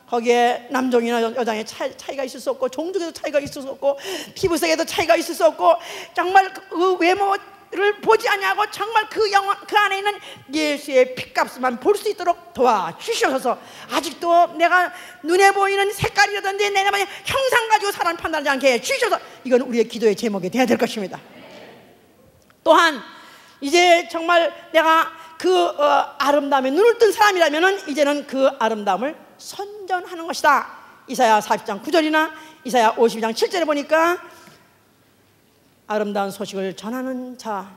거기에 남종이나 여장의 차이가 있을 수 없고 종족에도 차이가 있을 수 없고 피부색에도 차이가 있을 수 없고 정말 그 외모를 보지 않냐고 정말 그 영혼 그 안에 있는 예수의 피값만 볼 수 있도록 도와주셔서 아직도 내가 눈에 보이는 색깔이라든지 내가 만약 형상 가지고 사람을 판단하지 않게 해주셔서 이건 우리의 기도의 제목이 되어야 될 것입니다. 또한 이제 정말 내가 그 아름다움에 눈을 뜬 사람이라면 이제는 그 아름다움을 선전하는 것이다. 이사야 40장 9절이나 이사야 52장 7절에 보니까 아름다운 소식을 전하는 자,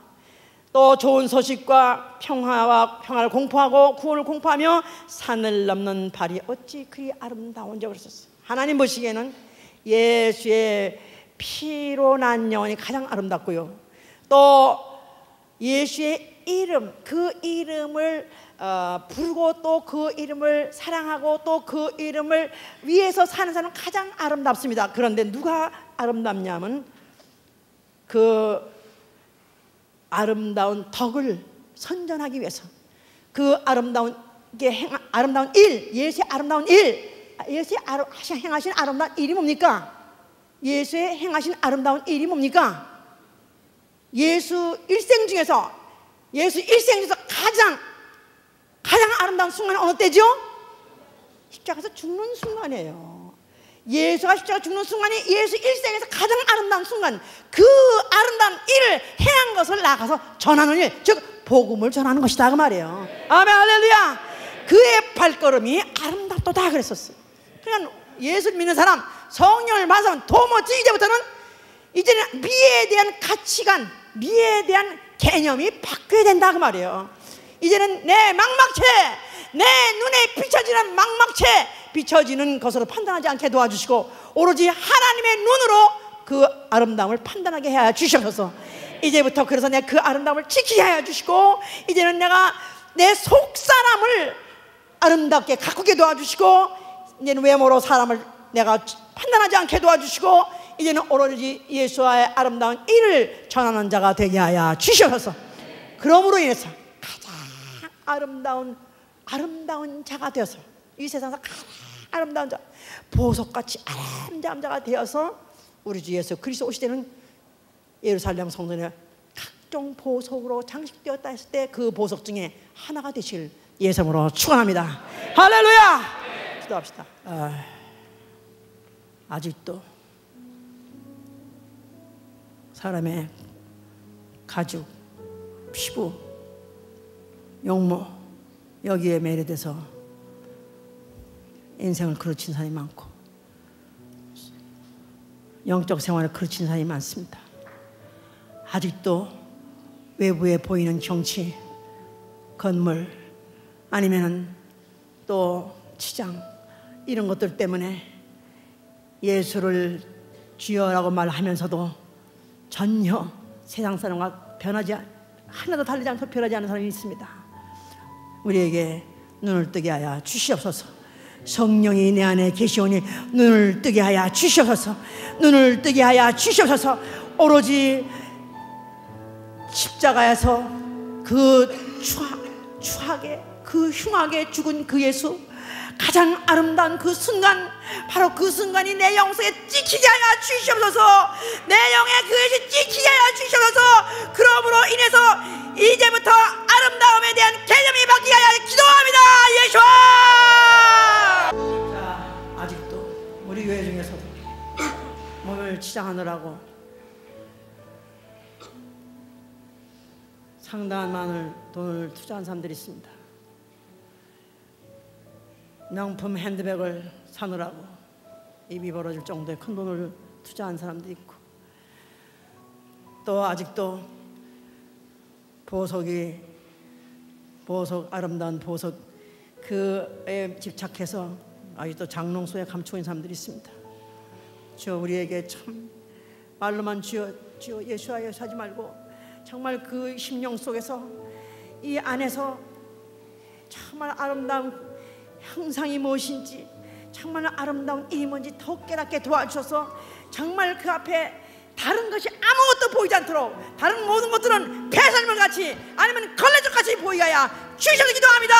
또 좋은 소식과 평화를 공포하고 구원을 공포하며 산을 넘는 발이 어찌 그리 아름다운지 그랬었어요. 하나님 보시기에는 예수의 피로 난 영혼이 가장 아름답고요, 또 예수의 이름, 그 이름을 부르고 또 그 이름을 사랑하고 또 그 이름을 위해서 사는 사람은 가장 아름답습니다. 그런데 누가 아름답냐면 그 아름다운 덕을 선전하기 위해서 그 아름다운 일, 예수의 아름다운 일, 예수의 행하신 아름다운 일이 뭡니까? 예수의 행하신 아름다운 일이 뭡니까? 예수 일생 중에서 가장 아름다운 순간은 어느 때죠? 십자가에서 죽는 순간이에요. 예수가 십자가 죽는 순간이 예수 일생에서 가장 아름다운 순간, 그 아름다운 일을 행한 것을 나가서 전하는 일, 즉 복음을 전하는 것이다 그 말이에요. 아멘 할렐루야. 그의 발걸음이 아름답도다 그랬었어요. 그러니까 예수를 믿는 사람, 성령을 받은 사람 도무지 이제는 미에 대한 가치관, 미에 대한 개념이 바뀌어야 된다 그 말이에요. 이제는 내 망막체, 내 눈에 비춰지는 망막체, 비춰지는 것으로 판단하지 않게 도와주시고 오로지 하나님의 눈으로 그 아름다움을 판단하게 해 주셔서 이제부터 그래서 내가 그 아름다움을 지키게 해 주시고 이제는 내가 내 속사람을 아름답게 가꾸게 도와주시고 이제는 외모로 사람을 내가 판단하지 않게 도와주시고 이제는 오로지 예수와의 아름다운 일을 전하는 자가 되게 하여 주시옵소서. 그러므로 인해서 가장 아름다운 자가 되어서 이 세상에서 가장 아름다운 자, 보석같이 아름다운 자가 되어서 우리 주 예수 그리스도 오실 때는 예루살렘 성전에 각종 보석으로 장식되었다 했을 때 그 보석 중에 하나가 되실 예수님으로 축원합니다. 할렐루야. 기도합시다. 아직도 사람의 가죽, 피부, 용모 여기에 매료돼서 인생을 그르친 사람이 많고 영적 생활을 그르친 사람이 많습니다. 아직도 외부에 보이는 경치, 건물 아니면은 또 치장 이런 것들 때문에 예수를 주여라고 말하면서도 전혀 세상 사람과 하나도 다르지 않고 변하지 않는 사람이 있습니다. 우리에게 눈을 뜨게 하여 주시옵소서. 성령이 내 안에 계시오니 눈을 뜨게 하여 주시옵소서. 눈을 뜨게 하여 주시옵소서. 오로지 십자가에서 그 추하게 그 흉하게 죽은 그 예수, 가장 아름다운 그 순간, 바로 그 순간이 내 영성에 찍히게 하여 주시옵소서. 내 영에 그것이 찍히게 하여 주시옵소서. 그러므로 인해서 이제부터 아름다움에 대한 개념이 바뀌게 하여 기도합니다. 예수와. 자, 아직도 우리 교회 중에서도 몸을 치장하느라고 상당한 많은 돈을 투자한 사람들이 있습니다. 명품 핸드백을 사느라고 입이 벌어질 정도의 큰 돈을 투자한 사람도 있고, 또 아직도 아름다운 보석 그에 집착해서 아직도 장롱소에 감추고 있는 사람들이 있습니다. 주여, 우리에게 참 말로만 주여 예수와 예수 하지 말고 정말 그 심령 속에서 이 안에서 정말 아름다운 형상이 무엇인지, 정말 아름다운 일이 뭔지 더 깨닫게 도와주셔서 정말 그 앞에 다른 것이 아무것도 보이지 않도록, 다른 모든 것들은 폐설물같이 아니면 걸레줄같이 보이게 하여 주셔서 기도합니다.